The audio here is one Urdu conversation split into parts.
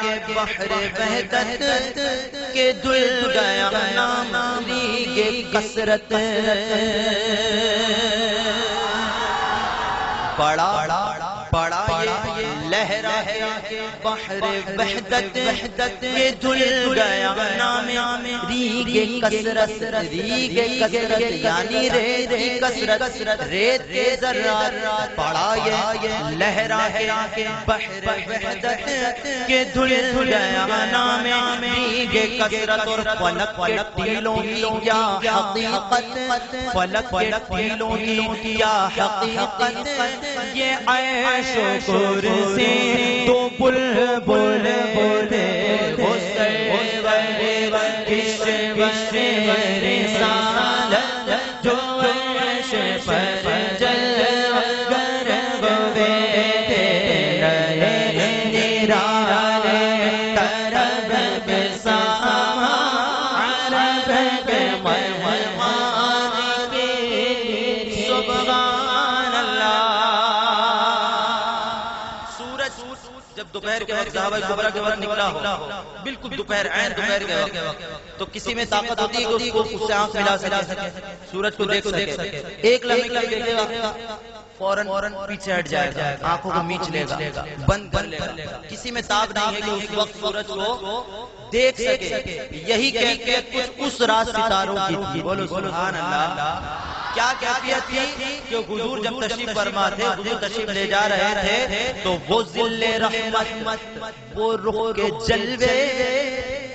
کے بحر وحدت کے دھل گیا نام ریگ کثرت بڑا یہ لہرا کے بحر وحدت کے دھل گیا نام ریگ کثرت یعنی ریت کی کثرت ریت کے ذرات بڑا یہ لہرا کے بحر وحدت کے دھل گیا نام ریگ کثرت اور فلک کے ٹیلوں کی کیا حقیقت فلک کے ٹیلوں کی کیا حقیقت یہ عیش و کرسی تو بلبل بولے رسالت جو عیش پر جلوگر ہوئے تیرے نرالے طرب بسامہ عرب کے مہمان کی سبحان اللہ۔ سورج جب دوپہر کے وقت صحابہ کبرا کے وقت نکلا ہو بالکل دوپہر عین دوپہر کے وقت تو کسی میں طاقت ہوتی ہے کہ اس کو اس سے آنکھ ملا سکے سورج کو دیکھ سکے ایک لمحے کے لیے دیکھے گا فوراً پیچھے ہٹ جائے گا آنکھوں کو میچ لے گا بند کر لے گا کسی میں طاقت نہیں ہے کہ اس وقت سورج کو دیکھ سکے یہی کیفیت کچھ اس رات ستاروں کی تھی بولو سبحان اللہ۔ کیا کیفیت تھی کہ حضور جب تشریف فرما تھے حضور تشریف لے جا رہے تھے تو وہ ذل رحمت وہ رخ کے جلوے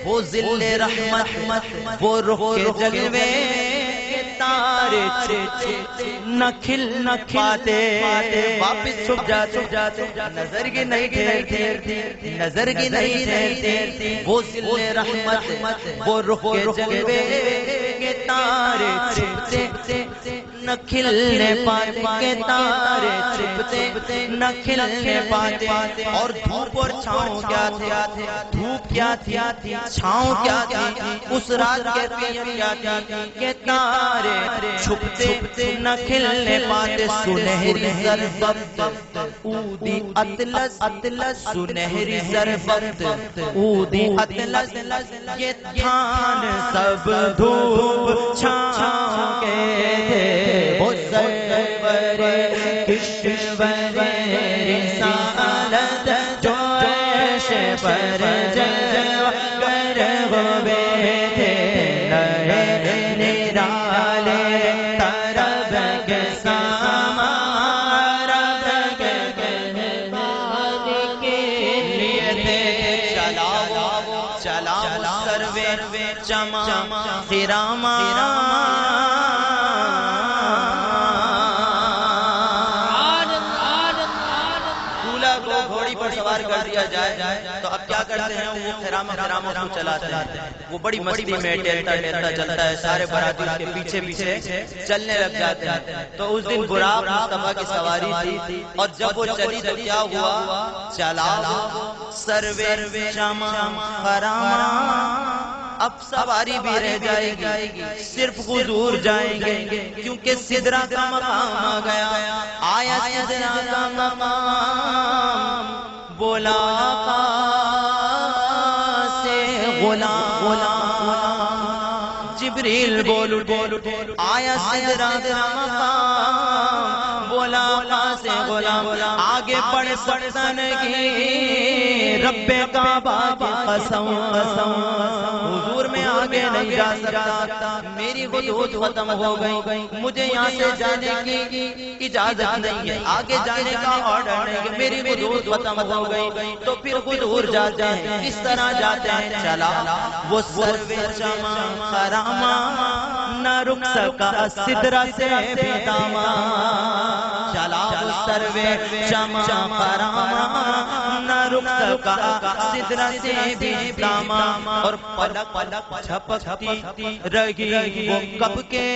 وہ ذل رحمت وہ رخ کے جلوے تارے نہ کھل نہ پاتے واپس چھپ جاتے نظر کی نہیں ٹھہرتی نظر کی نہیں ٹھہرتی وہ ذل رحمت وہ رخ کے جلوے کے تارے چھپتے نہ کھلنے پاتے تارے چھپتے نہ کھلنے پاتے اور دھوپ اور چھاؤں کیا تھی دھوپ کیا تھی چھاؤں کیا تھی اس رات کے کیا تھی کہ تارے چھپتے نہ کھلنے پاتے سنہری زربت اودی اطلس سنہری زربت اودی اطلس یہ تھان سب دھوپ چھاؤں کے تھے وہ سرور کشور رسالت جو عیش پر جلوگر ہوئے تھے نرالے طرب کے سامہ عرب کے مہمان کے لیے تھے چلاؤ سرور چما خراما سوار کر دیا جائے تو اب کیا کرتے ہیں وہ خرامہ کو چلاتے ہیں وہ بڑی مستی میں ٹہلتا چلتا ہے سارے براتی اس کے پیچھے چلنے لگ جاتے ہیں تو اس دن براق مصطفیٰ کی سواری تھی اور جب وہ چلی تو کیا ہوا چلاؤ سرور چما خرامہ اب سواری بھی رہ جائے گی صرف حضور جائیں گے کیونکہ سدرہ کا مقام آ گیا آیا سدرہ کا مقام بولا آقا سے غلام جبریل بول آیا سدرہ کا مقام بولا آقا سے غلام آگے بڑھ سکتا نہیں رب کعبہ کی قسم حضور میں آگے نہیں جا سکتا میری حدود ختم ہو گئی مجھے یہاں سے جانے کی اجازت نہیں ہے آگے جانے کا آرڈر نہیں ہے میری حدود ختم ہو گئی تو پھر حضور جاتے ہیں اس طرح جاتے ہیں چلا وہ سرور چما خرامہ نہ رک سکا سدرہ سے بھی داما چلا وہ سرور چما خرامہ نہ رک سکا سدرہ سے بھی داما اور پلک جھپکتی رہی وہ کب کے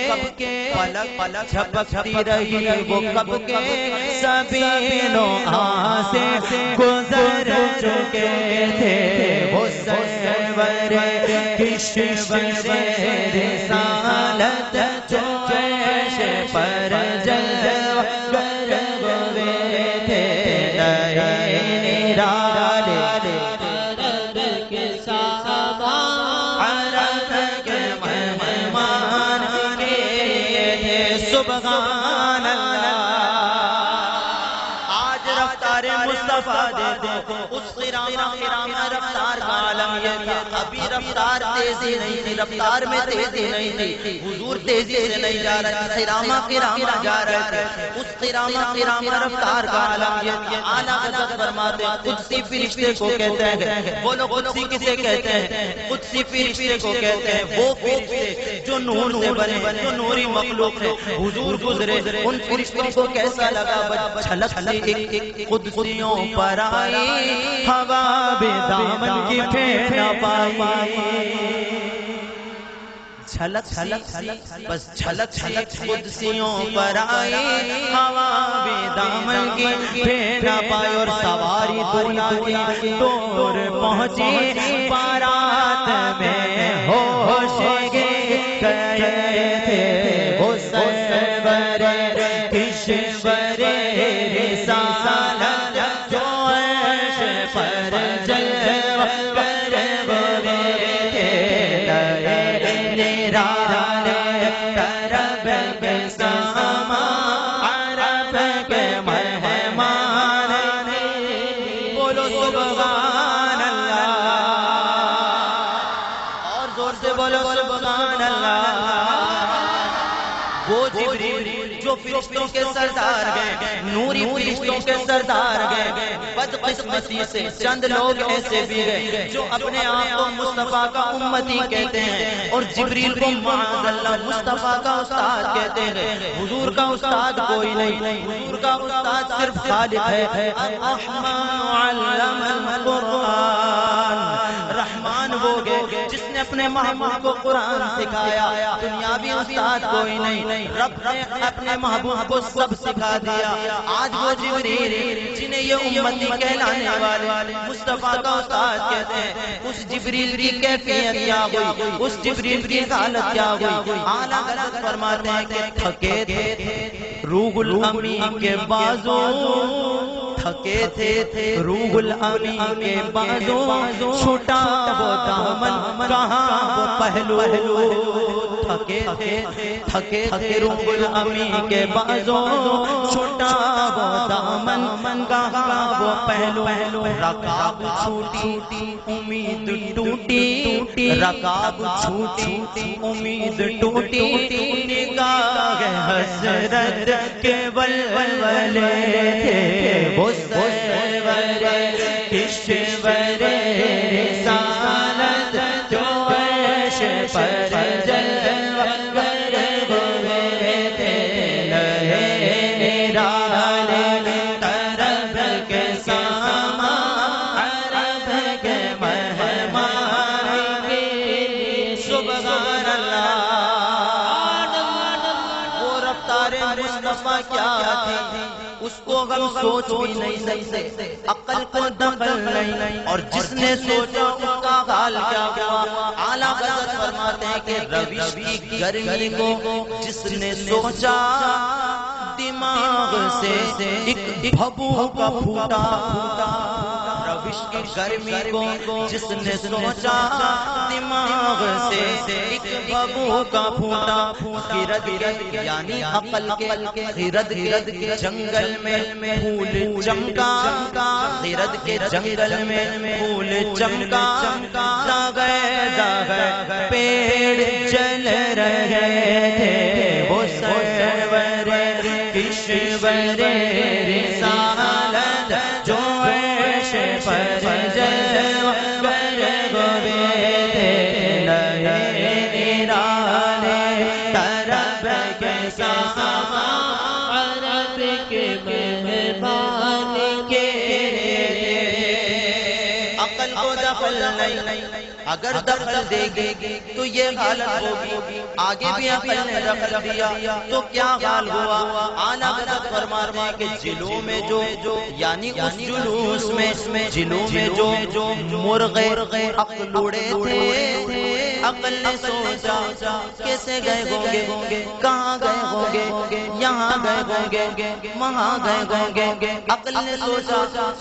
پلک جھپکتی رہی وہ کب کے سبینوں سے گزر چکے تھے وہ سرور کشور رسالت جو عیش پر جلوگر ہوئے تھے نرالے مصطفیٰ دیکھو اس قرامہ رفتار کا عالم یہ تھا. ابھی رفتار تیزی نہیں تھی, رفتار میں تیزی نہیں تھی, حضور تیزی سے نہیں جا رہے, قرامہ جا رہے تھے. اس قرامہ رفتار کا عالم یہ تھا. اعلیٰ حضرت فرماتے ہیں قدسی فرشتے کو کہتے ہیں. بولو قدسی کسے کہتے ہیں؟ قدسی فرشتے کو کہتے ہیں وہ فرشتے جو نور سے بنے, جو نوری مخلوق ہے. حضور گزرے, ان فرشتوں کو کیسا لگا؟ چھلک ایک قدسیوں پر آئی, ہوا بے دامن کی پھیر نہ پائی. چھلک بس چھلک قدسیوں پر آئی, ہوا بے دامن کی پھیر نہ پائی. اور سواری دنیا کی دور پہنچی, بارات میں ہوش گئے تھے وہ سرور کشور رسالت جو عرش پر جلوہ گر ہوئے تھے. نرال طرب کے سامان, عرب کے مہمان, بولو سبحان اللہ, اور زور سے بولو سبحان اللہ. وہ جبریل جو فرشتوں کے سردار گئے, نوری فرشتوں کے سردار گئے, بدقسمتی سے چند لوگ ایسے بھی گئے جو اپنے آپ کو مصطفیٰ کا امتی کہتے ہیں, اور جبریل کو معاذ اللہ مصطفیٰ کا استاد کہتے ہیں. حضور کا استاد کوئی نہیں, حضور کا استاد صرف خالق ہے. الرحمن علم القرآن, رحمان وہ گئے جس نے اپنے محبوب کو قرآن سکھایا. دنیاوی استاد کوئی نہیں, رب نے اپنے محبوب کو سب سکھا دیا. آج وہ جبریل جنہیں یہ امتی کہلانے والے مصطفیٰ کا استاد کہتے ہیں, اس جبریل کی کیفیت کیا ہوئی, اس جبریل کی حالت کیا ہوئی؟ اعلیٰ حضرت فرماتے ہیں کہ تھکے تھے روح الامین کے بازو, تھکے تھے روح الامین کے بازو, چھوٹا وہ دامن کہاں وہ پہلو. تھکے تھے روح الامین کے بازو, چھوٹا وہ دامن کہاں وہ پہلو. رکاب چھوٹی امید ٹوٹی, رکاب چھوٹی امید ٹوٹی, نگاہ حسرت کے ولولے تھے وہ سرور کشور رسالت جو عرش پر جلوہ گر ہوئے تھے. نرال طرب کے سامان, عرب کے مہمان, سبحان اللہ. وہ رفتار مصطفیٰ کیا تھی اس کو ہم سوچ بھی نہیں سکتے, عقل کو دخل نہیں, اور جس نے سوچا اس کا حال کیا ہوا. اعلیٰ حضرت فرماتے ہیں کہ روش کی گرمی کو جس نے سوچا, دماغ سے ایک بھبو کا پھوٹا. روش کی گرمی کو جس نے سوچا, دماغ سے ایک بھبو کا پھوٹا. خرد یعنی عقل کے خرد کے جنگل میں پھول چمکا, خرد کے جنگل میں پھول چمکا. داغے پیڑ جل رہے تھے وہ سرور کشور رسالت جو عرش پر جلوہ گر ہوئے تھے. نرال طرب کے سامان, عرب کے مہمان کے. عقل کو دخل نہیں, اگر دخل دے گی تو یہ حالت ہوگی. آگے بھی عقل نے دخل دیا تو کیا حال ہوا؟ اعلیٰ حضرت فرماتے ہیں کہ جلوں میں جو یعنی اس جلوس میں جلوں میں جو مرغے عقل اڑے تھے, عقل نے سوچا کیسے گئے ہوں گے, کہاں گئے ہوں گے, یہاں گئے ہوں گے, وہاں گئے ہوں گے. عقل نے سوچا,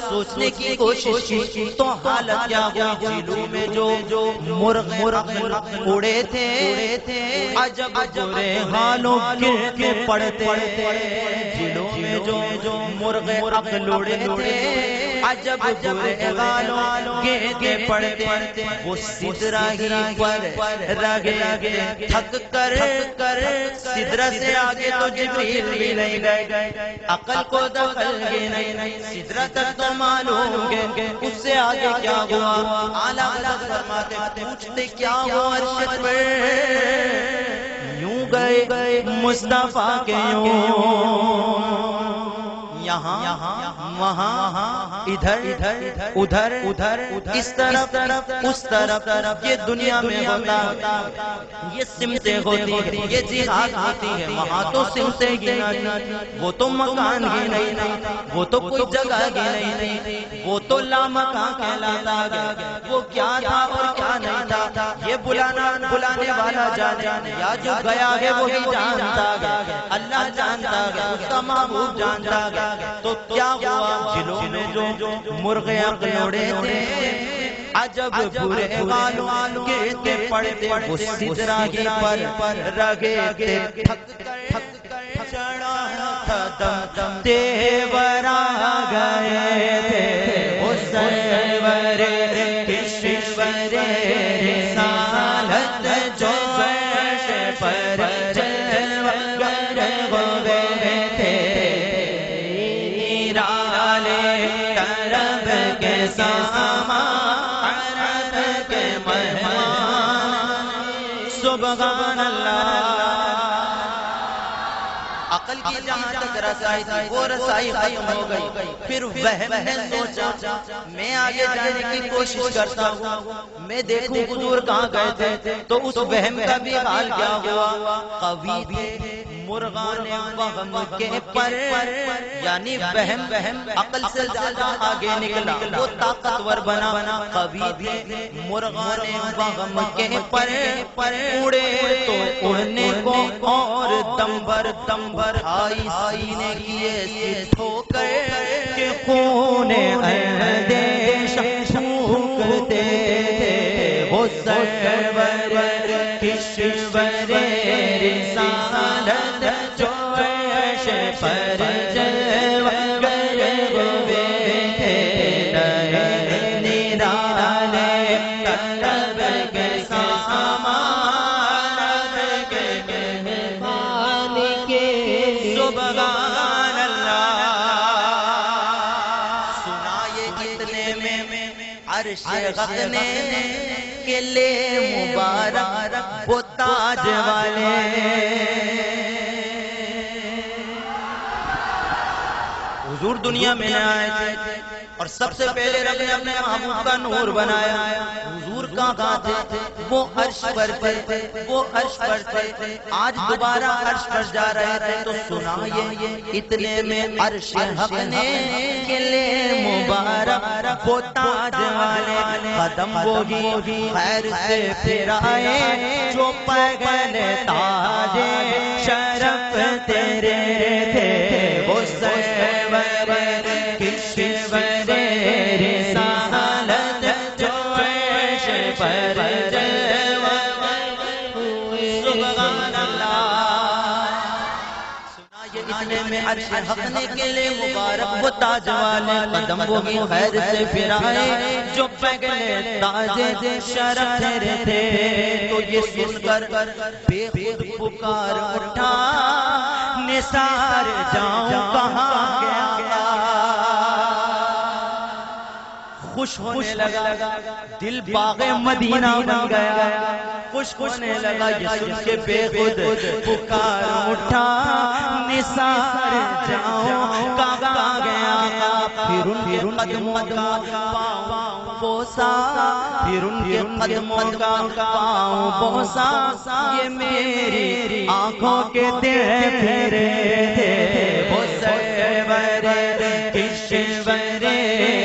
سوچنے کی کوشش کی تو حالت کیا ہوئی؟ جلوں میں جو مرغ اڑے تھے, عجب برے حالوں کے پڑتے. جلوں میں جو مرغ عقل اڑے تھے, عجب برے غالوں گیتے پڑتے وہ سدرہ ہی پر رگے تھک کر سدرہ سے آگے تو جبریل بھی نہیں گئے عقل کو دخل گئے نہیں سدرہ تک تو معلوم گئے اس سے آگے کیا ہوا اعلیٰ حضرت فرماتے پوچھتے کیا ہوا عرش پر یوں گئے مصطفیٰ کے یوں یہاں وہاں ادھر اس طرف اس طرف یہ دنیا میں ہوتا یہ سمتیں ہوتی ہیں یہ جہاد ہوتی ہے وہاں تو سمتیں ہی نہیں وہ تو مکان ہی نہیں وہ تو کوئی جگہ ہی نہیں وہ تو لامکان کہلاتا گیا وہ کیا تھا اور کیا نہیں تھا یہ بلانے والا جانے یا جو گیا ہے وہی جانتا گیا اللہ جانتا گیا اس کا محبوب جانتا گیا تو کیا ہوا دلوں میں جو مرغے اڑے تھے عجب برے غالوں گیتے پڑتے وہ سدرہ ہی پر رگے تھک چڑھا تھا دم تیور آ گئے تھے وہ سرور کشور رسالت جو عرش پر سبحان اللہ عقل کی جہاں تک رسائی تھی وہ رسائی ختم ہو گئی پھر وہم نے سوچا میں آگے جانے کی کوشش کرتا ہوں میں دیکھوں حضور کہاں گئے تھے تو اس وہم کا بھی حال کیا ہوا قوی تھے مرغان وہم کے پر یعنی وہم عقل سے زیادہ آگے نکلا وہ طاقتور بنا قوی تھے مرغان وہم کے پر اڑے تو اڑنے کو اور دمبر آئی سینے کیے سی ٹھوکر کہ خون اندیش پھونکتے تھے وہ سرور کشور رسالت جو عرش پر جلوہ ہوئے تھے نرالے طلب کے سامان کے مہمان کے سبحان اللہ سنا یہ اتنے میں عرش غقنے کے لے مبارک وہ تاج والے حضور دنیا میں آئے تھے اور سب سے پہلے رب نے اپنے محبوب کا نور بنایا حضور کہاں تھے وہ عرش پر تھے وہ عرش پر تھے آج دوبارہ عرش پر جا رہے تھے تو سنا یہ اتنے میں عرش حق نے کے لئے مبارک وہ تاج والے قدم وہی خیر سے پھرائے جو پیغل تاج شرف تیرے تھے وہ سرور کشور رسالت جو عرش پر جلوہ ہوئے سبحان اللہ سنا یہ اتنے میں عرش حق نے کے لئے مبارک وہ تاج والے قدم وہی خیر سے پھرائے جو پیغل تاج شرف تیرے تھے تو یہ سن کر بے خود پکار اٹھا نثار جاؤں کہاں گیا خوش ہونے لگا دل باغ مدینہ بن گیا خوش ہونے لگا یہ سن کے بے خود پکار اٹھا نثار جاؤں کہاں گیا پھر ان قدموں کا پاؤں بوسا پھر ان کے قدموں کا پاؤں بوسا یہ میری آنکھوں کے تیرے پھیرے تھے وہ سرور کشور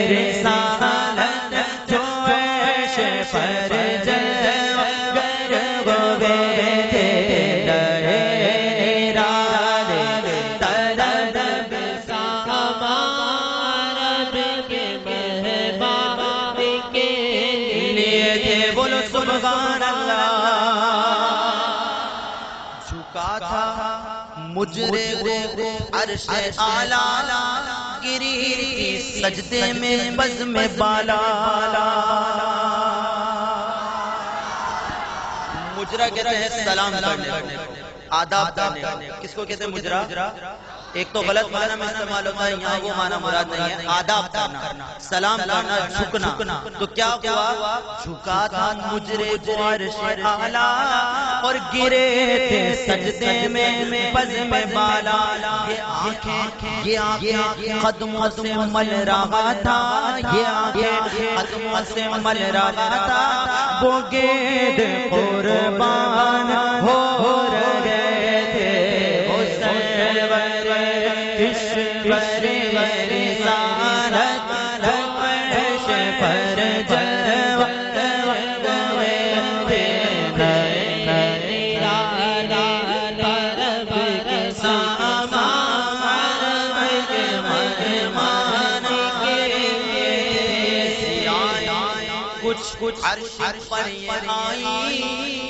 رسالت جو عرش پر جلوہ ہوئے تھے نرالے طلب سامان کے مہمان کے لیے تھے بولو سبحان اللہ جھکا تھا مجرے عرش اعلیٰ گری تھی سجدے میں بزم بالا مجرا کہتے ہیں سلام کرنے آداب کرنے کس کو کہتے ہیں مجرا ایک تو غلط معنی میں استعمال ہوتا ہے یہاں وہ معنی مراد نہیں ہے آداب کرنا سلام کرنا جھکنا تو کیا ہوا جھکا تھا مجرے کو عرش اعلیٰ اور گرے تھے سجدے میں بزم بالا یہ آنکھیں قدموں سے مل رہا تھا یہ آنکھیں قدموں سے مل رہا تھا وہ گید قربان ہو گئے تھے کشور رسالت عرش پر جلوہ ہوئے تھے پرب کے سامان مہمان کے کچھ عرش پر آئی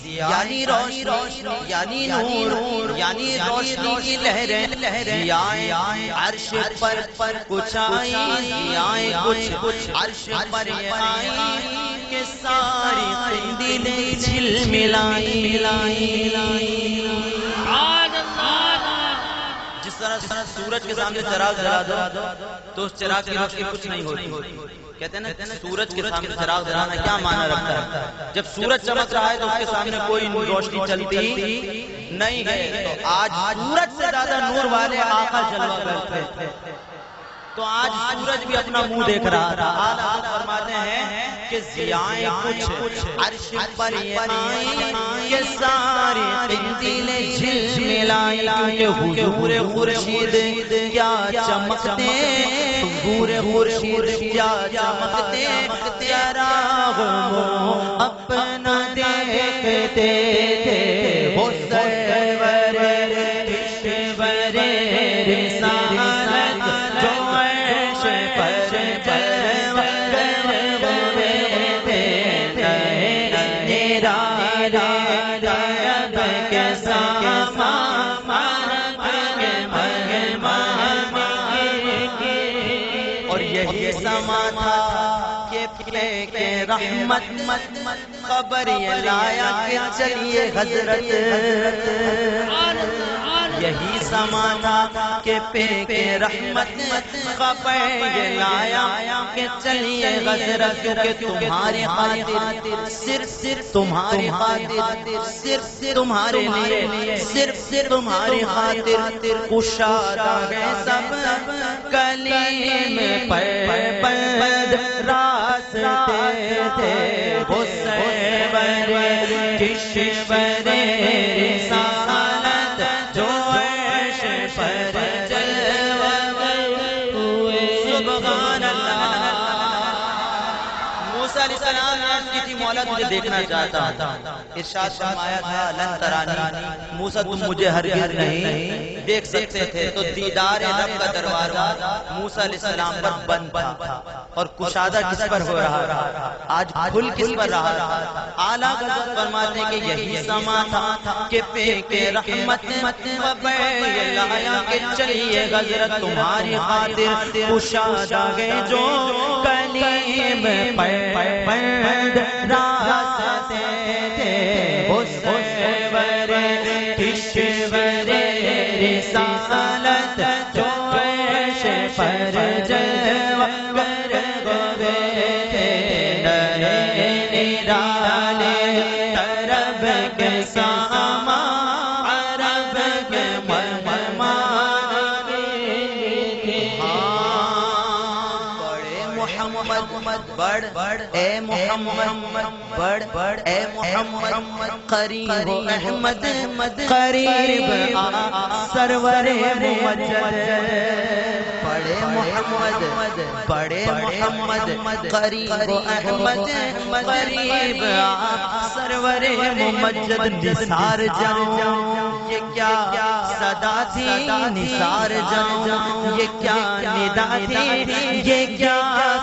یعنی روشنی یعنی نور یعنی روشنی کی لہریں ضیائیں عرش پر کچھ آئی ضیائیں کچھ عرش پر آئی کہ ساری قندیلیں جھلملائی جس طرح سورج کے سامنے چراغ جلا دو تو اس چراغ کی روشنی کچھ نہیں ہوتی کہتے ہیں نا سورج کے سامنے چراغ جلانا کیا معنی رکھتا ہے جب سورج چمک رہا ہے تو اس کے سامنے کوئی روشنی چلتی نہیں ہے تو آج سورج سے زیادہ نور والے آقا جلوہ کرتے ہیں تو آج سورج بھی اپنا منہ دیکھ رہا تھا آقا فرماتے ہیں کہ ضیائیں کچھ عرش پر آئیں کہ ساری قندیلیں جھلملائیں کیونکہ حضور خورشید کیا چمکتے حضور خورشید کیا چمکتے چراغ وہ اپنا دیکھتے تھے وہ سرور کشور رسالت جو عرش پر جلوہ ہوئے تھے رب کے سامان اور یہی سما تھا کہ پھینک رحمت خبر یہ لایا کہ چلیے حضرت یہی سما تھا کہ پھینک رحمت خبر یہ لایا کہ چلیے حضرت کیونکہ تمہاری خاطر صرف تمہاری خاطر صرف تمہارے لیے صرف تمہاری خاطر کشادہ ہے سب کلیم پر بند راستے تھے وہ سرور کشور رسالت جو عرش پر جلوہ ہوئے سبحان اللہ موسیٰ علیہ السلام نے عرض کی تھی مولا تجھے دیکھنا چاہتا ارشاد فرمایا تھا لن ترانی موسیٰ تم مجھے ہرگز نہیں دیکھ سکتے تھے تو دیدار رب کا دروازہ موسیٰ علیہ السلام پر بند تھا اور کشادہ کس پر ہو رہا تھا آج کھل کس پر رہا تھا اعلیٰ حضرت فرماتے ہیں کہ یہی سما تھا کہ پھینک رحمت خبر یہ لایا کہ چلیے حضرت تمہاری خاطر کشادہ گئے جو کلیم پر بند راستے تھے وہ سرور کشور رسالت جو عرش پر جلوہ ہوئے تھے نرالے عرب کے سامان عرب کے مہمان بڑے محمد بڑھ اے محمد بڑھ اے محمد قریب احمد قریب سرور ممجد بڑے محمد قریب احمد قریب سرور ممجد نثار جاؤں یہ کیا صدا تھی نثار جاؤں یہ کیا ندا تھی یہ کیا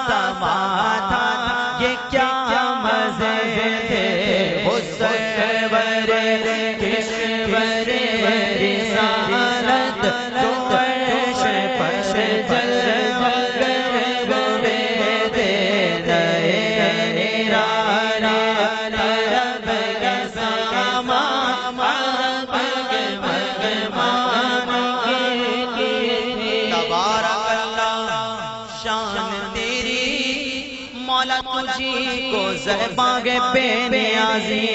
سما تھا یہ کیا مزے تھے وہ سرور کشور رسالت جو عرش پر مولا تجھی کو زہباں بے نیازی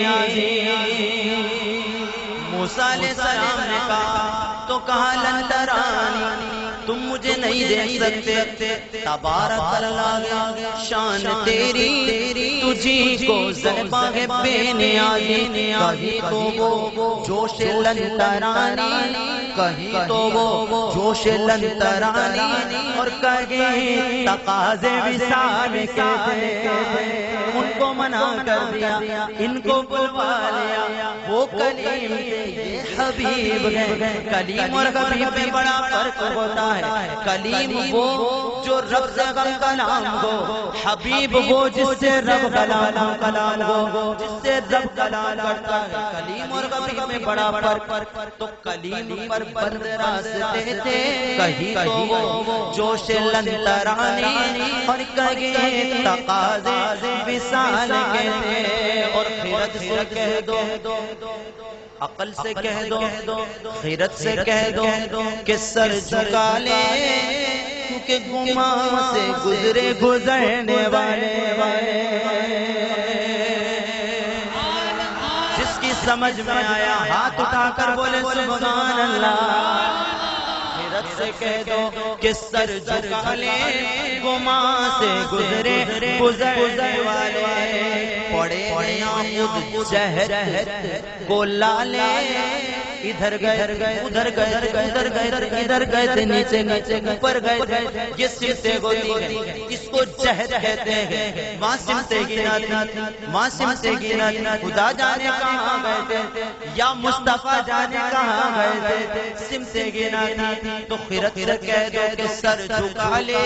موسیٰ علیہ السلام نے کہا تو کہا لن ترانی تم مجھے نہیں دیکھ سکتے تبارک اللہ شان تیری تجھی کو زہباں بے نیازی کہیں تو وہ جوش لن ترانی کہیں تو وہ جوش لن ترانی اور کہیں تقاضے وصال کے ان کو منع کر دیا ان کو بلوا لیا وہ کلیم حبیب ہے کلیم اور حبیب میں بڑا فرق ہوتا ہے کلیم وہ جو رب سے کلام ہو حبیب وہ جس سے رب کلام ہو جس سے رب کلام کرتا ہے کلیم اور حبیب میں بڑا فرق تو کلیم پر بند راستے تھے کہیں تو وہ جوش لن ترانی اور کہیں تقاضے وصال کے تھے اور خیرت سے کہہ دو عقل سے کہہ دو خیرت سے کہہ دو کہ سر جھکا لے کیونکہ گمان سے گزرے گزرنے والے جس کی سمجھ میں آیا ہاتھ اٹھا کر بولے سبحان اللہ خیرت سے کہہ دو کہ سر جھکا لے گمان سے گزرے گزرنے والے پڑے خود جہد کو لالے ادھر گئے ادھر گئے ادھر گئے ادھر گئے نیچے نیچے اوپر گئے یہ سمتیں ہوتی ہیں اس کو جہد کہتے ہیں وہاں سمتیں گناتی وہاں سمتیں گناتی خدا جانے کہاں گئے تھے یا مصطفیٰ جانے کہاں گئے تھے سمتیں گناتی تو خیرت سے کہہ دو کہ سر جھکا لے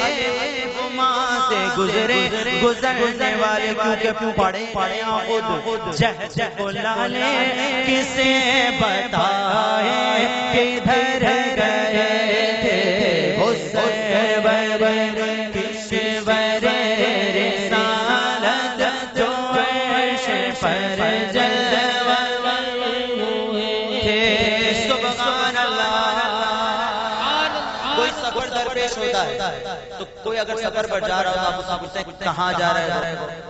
وہاں سے گزرنے والے کیونکہ پڑے خود جہد کو لالے کسے بتائے کدھر گئے تھے حسین کشور رسالت جو عرش پر جلوہ تھے سبحان اللہ کوئی سفر درپیش ہوتا ہے تو کوئی اگر سفر پر جا رہا ہوتا ہے آپ پوچھتے ہیں کہاں جا رہا ہے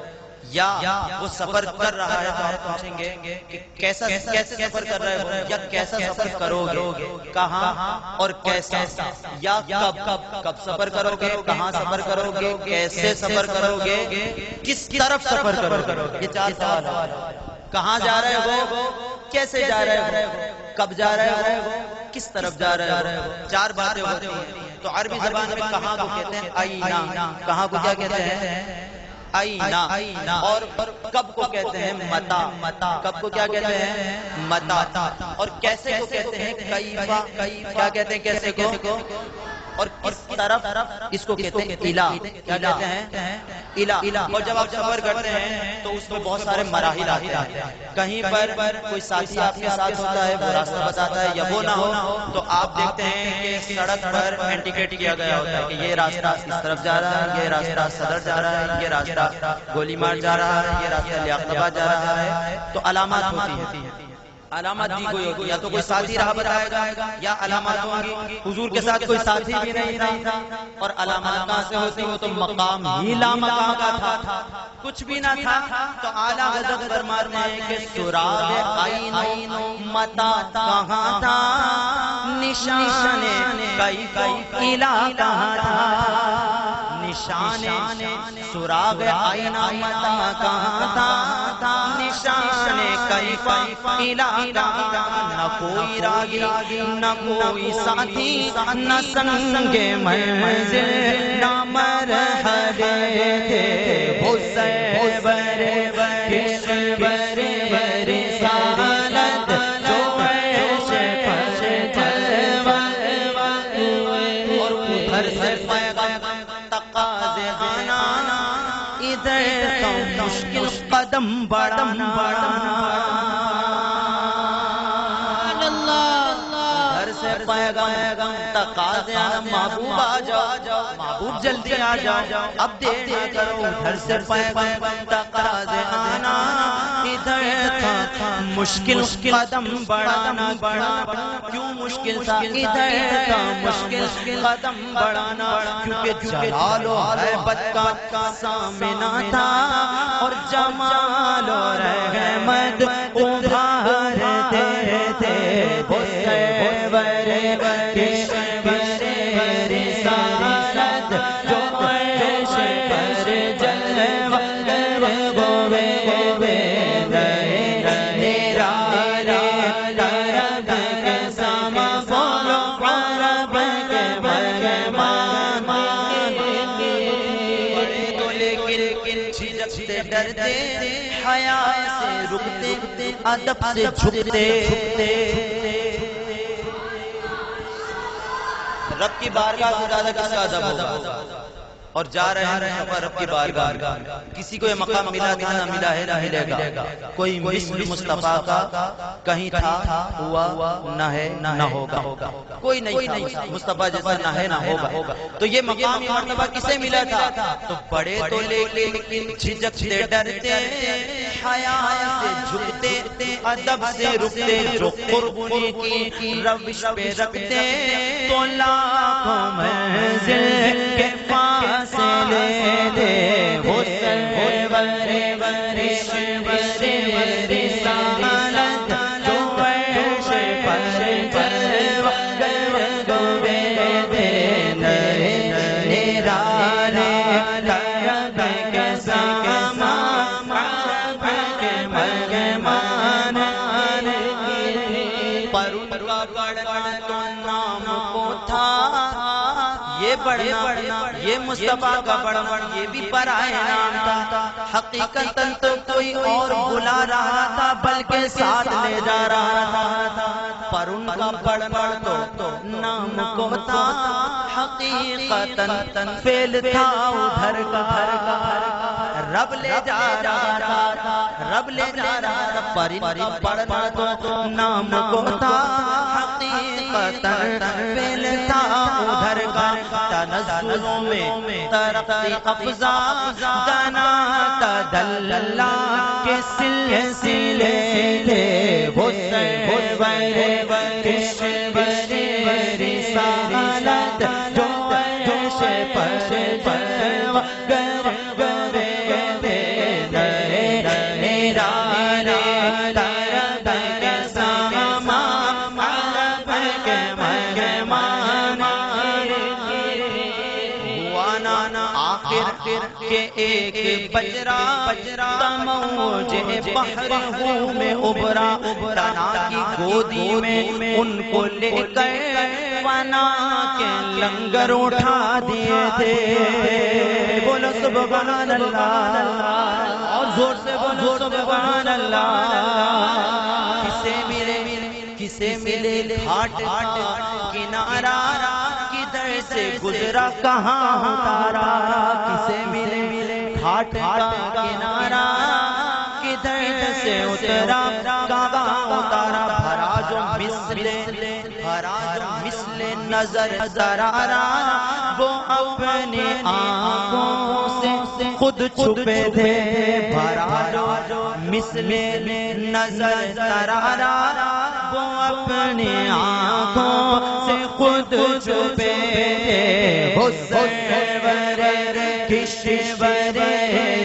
یا وہ سفر کر رہا ہے تو آپ پوچھیں گے کہ کیسے سفر کر رہے ہو یا کیسا سفر کرو گے کہاں اور کیسا یا کب سفر کرو گے کہاں سفر کرو گے کیسے سفر کرو گے کس طرف سفر کرو گے یہ چار سوال ہے کہاں جا رہے ہو کیسے جا رہے ہو کب جا رہے ہو کس طرف جا رہے ہو چار باتیں ہوتی ہیں تو عربی زبان میں کہاں کو کہتے ہیں آئینہ کہاں کو کیا کہتے ہیں آئینہ اور کب کو کہتے ہیں متا کب کو کیا کہتے ہیں متا اور کیسے کو کہتے ہیں کیفا کیا کہتے ہیں کیسے کو اور کس طرف اس کو کہتے ہیں الہ کیا کہتے ہیں الہ اور جب آپ سفر کرتے ہیں تو اس میں بہت سارے مراحل آتے ہیں کہیں پر کوئی ساتھی آپ کے ساتھ ہوتا ہے وہ راستہ بتاتا ہے یا وہ نہ ہو تو آپ دیکھتے ہیں کہ سڑک پر انڈیکیٹ کیا گیا ہوتا ہے کہ یہ راستہ اس طرف جا رہا ہے یہ راستہ صدر جا رہا ہے یہ راستہ گولی مار جا رہا ہے یہ راستہ لیاقتآباد جا رہا ہے تو علامات ہوتی ہیں علامات دی کوئی ہوگی یا تو کوئی ساتھی راہ بتائے گا یا علامات ہوں گی حضور کے ساتھ کوئی ساتھی بھی نہیں تھا اور علامات کہاں سے ہوتی وہ تو مقام ہی لا مقام کا تھا کچھ بھی نہ تھا تو اعلیٰ حضرت فرماتے ہیں کہ سراغ عین متا کہاں تھا نشان کیف الہ کہاں تھا نشان سراغ عین متا کہاں تھا نشان کیف الہ نہ کوئی راگی نہ کوئی ساتھی نہ سنگ منزل نہ مرحبے تھے حسین کشور رسالت جو عرش پر جلوہ اور ادھر سے پیغام تقاضے آنا ادھر تو مشکل قدم بڑھانا پیغام تقاضے آنا محبوب آ جاؤ محبوب جلدی آ جاؤ اب دیر نہ کرو ادھر سے پیغام تقاضے آنا ادھر تھا مشکل قدم بڑھانا کیوں مشکل تھا ادھر کا مشکل قدم بڑھانا، کیونکہ جلال و ہیبت کا سامنا تھا اور جمال و رحمت ابھارتے تھے۔ ڈرتے حیا سے رکتے ادب سے جھکتے، رب کی بارگاہ سے زیادہ کس کا ادب ہوگا؟ اور جا رہے ہیں رب کی بارگاہ، کسی کو یہ مقام ملا تھا نہ ملا ہے نہ ملے گا، کوئی مثل مصطفیٰ کا کہیں تھا ہوا نہ ہے نہ ہوگا، کوئی نہیں مصطفیٰ جیسا نہ ہے نہ ہوگا۔ تو یہ مقام مرتبہ کسے ملا تھا؟ تو بڑے تو لیکن جھجکتے ڈرتے حیا سے جھکتے ادب سے رکتے، جو قربانی کی روش پہ رکھتے تو لاکھوں منزل کے فاصلے دے حسن رسالت جو عرش پر جلوہ گر گوے دے نرانے طرب کے ساما عرب کے مہمان پر ان کا بڑھنا تو نام کو تھا، یہ بڑھنا یہ مصطفیٰ کا بڑھنا یہ بھی پرائے نام تھا، حقیقتاً تو کوئی اور بلا رہا تھا بلکہ ساتھ لے جا رہا تھا، پر ان کا بڑھنا تو نام کو تھا، حقیقتاً فعل تھا ادھر کا، رب لے جا رہا تھا، رب لے جا رہا تھا، پر ان کا بڑھنا تو نام کو تھا، حقیقتاً فعل تھا ادھر کا، تنزلوں میں ترقی افزا دنا تدللا کے سلسلے تھے، حسن رسالت جو عرش پر جلوہ گر گوے دے نرانے طرب کے ساما عرب کے مہمان آخر کے ایک بجرا موج بحر ہوں میں ابھرا، تنا کی گودی میں ان کو لے کر فنا کے لنگر اٹھا دیے تھے، بولو سبحان اللہ، اور زور سے بولو سبحان اللہ۔ کسے ملے گھاٹ کنارا، کدھر سے گزرا کہاں اتارا، کسے ملے گھاٹ کنارا، کدھر سے اترا کہاں اتارا، بھرا جو مثل نظر سرارا، وہ اپنی آنکھوں سے خود چھپے تھے، بھرا جو مثل نظر سرارا، وہ اپنی آنکھوں سے خود چھپے تھے، حسن کشور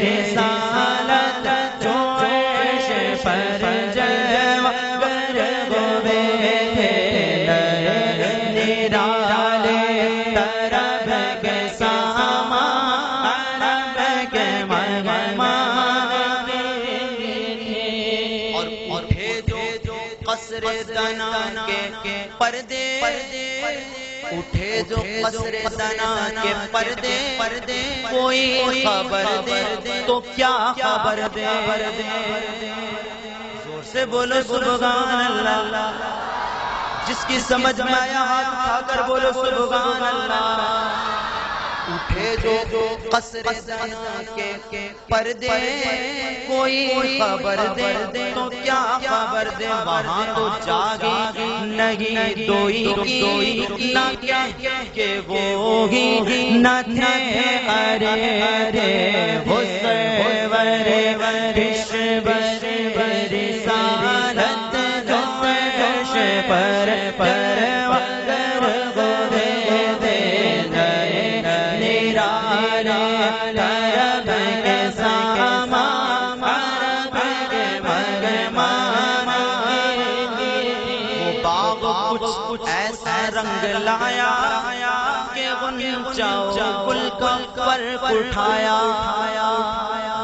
رسالت جو عرش پر جلوہ گر گوے تھے، نرالے طرب کے ساما عرب کے مہمان، اور اٹھے جو قصر دنا کے پردے، اٹھے جو قصر دنا کے پردے، کوئی خبر دے تو کیا خبر دے، زور سے بولو سبحان اللہ، جس کی سمجھ میں آیا ہاتھ اٹھا کر بولو سبحان اللہ۔ اٹھے جو قصر دنا کے پردے، کوئی خبر دے تو کیا خبر دے، وہاں تو جاگی نہیں دوئی نہ کہ وہ ہی نہ تھے، ارے حسن رسالت جو عرش پر فرق اٹھایا.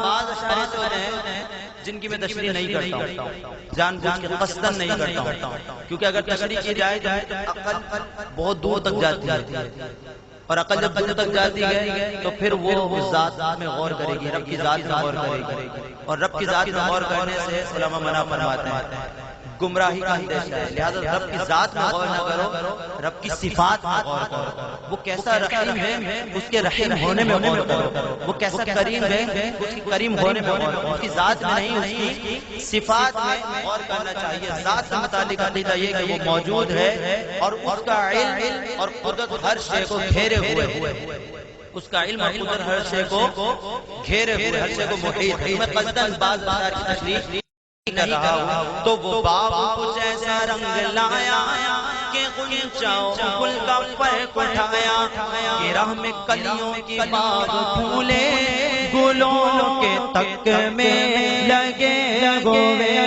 بعض اشعار ہوتے ہیں جن کی میں تشریح نہیں کرتا ہوں، جان بوجھ کے قصداً نہیں کرتا ہوں، کیونکہ اگر تشریح کی جائے تو عقل بہت دور تک جاتی ہے، اور عقل جب دور تک جاتی ہے تو پھر وہ ذات میں غور کرے گی، رب کی ذات میں غور کرے گی، اور رب کی ذات میں غور کرنے سے علماء منع فرماتے ہیں گمراہی کا اندیشہ ہے. لہذا رب کی ذات میں غور نہ کرو، رب کی صفات میں غور کرو. وہ کیسا رحیم ہے اس کے رحیم ہونے میں غور کرو، وہ کیسا کریم ہے اس کی کریم ہونے میں غور کرو. اس کی ذات میں نہیں، اس کی صفات میں غور کرنا چاہیے. ذات سے متعلق عقیدہ یہ کہ وہ موجود ہے اور اس کا علم اور قدرت ہر شے کو گھیرے ہوئے، اس کا علم اور قدرت ہر شے کو گھیرے ہوئے، ہر شے کو محیط ہے. میں قصداً بعض بار کی تشریح کر رہا ہوں. تو وہ باغ کچھ ایسا رنگ لایا کہ غنچاؤں گل کا فرق اٹھایا، کہ راہ میں کلیوں کی باغ پھولے گلوں کے تک میں لگے ہوئے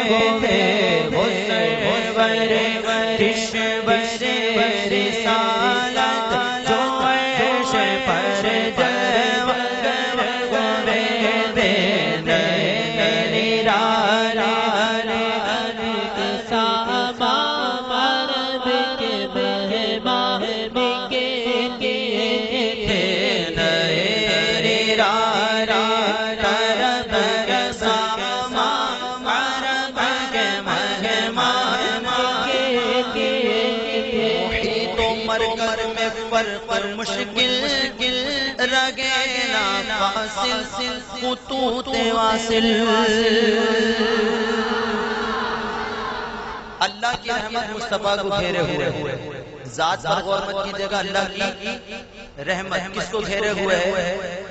تھے. کشور رسالت جو عرش پر جلوہ ہوئے تھے. مشکل رگینا فاصل خطوط واصل. اللہ کی رحمت مصطفیٰ کو گھیرے ہوئے. ذات پر غور مت کیجیے گا، اللہ کی رحمت کس کو گھیرے ہوئے ہے؟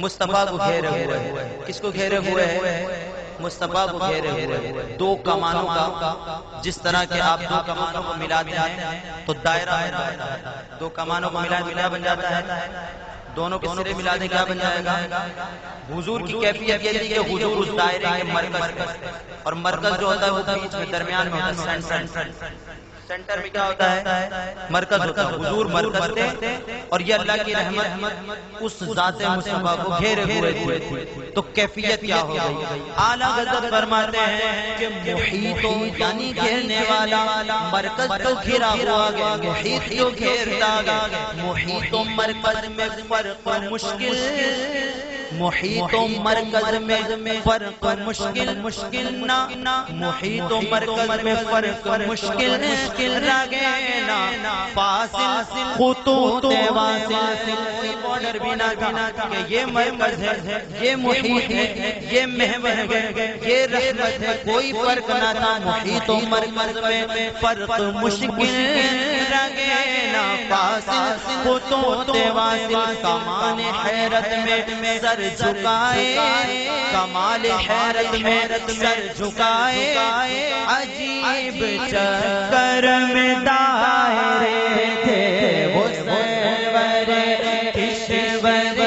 مصطفیٰ کو گھیرے ہوئے ہے. کس کو گھیرے ہوئے ہے؟ مصطفیٰ کو گھیرے ہوئے. دو کمانوں کا جس طرح کہ آپ دو کمانوں کو ملاتے ہیں تو دائرہ بن جاتا ہے. دو کمانوں کو ملا بن جاتا ہے. دونوں کے سرے ملا دیں کیا بن جائے گا؟ حضور کی کیفیت یہ تھی کہ حضور اس دائرے کے مرکز، اور مرکز جو ہوتا ہے وہ بیچ میں درمیان میں ہوتا ہے. سینٹر میں کیا ہوتا ہے؟ مرکز ہوتا ہے. حضور مرکز تھے اور یہ اللہ کی رحمت اس ذات مصطفیٰ کو گھیرے ہوئے تھی. تو کیفیت کیا ہو گئی؟ اعلیٰ حضرت فرماتے ہیں کہ محیط یعنی گھیرنے والا، مرکز تو گھرا ہوا گیا، محیط تو گھیرتا گیا. محیط و مرکز میں فرق مشکل، محیط و مرکز میں فرق مشکل نہ، محیط و مرکز میں فرق مشکل رگینا فاصل خطوط واصل. کوئی بارڈر بھی نہ تھا کہ یہ مرکز ہے، یہ محیط ہے، یہ محور ہے، یہ رحمت ہے. کوئی فرق نہ تھا. محیط و مرکز میں فرق مشکل رگینا فاصل خطوط واصل. کمان حیرت میں سر جھکائے، کمال حیرت میں سر جھکائے، عجیب چکر میں دائرے تھے وہ سرور کشور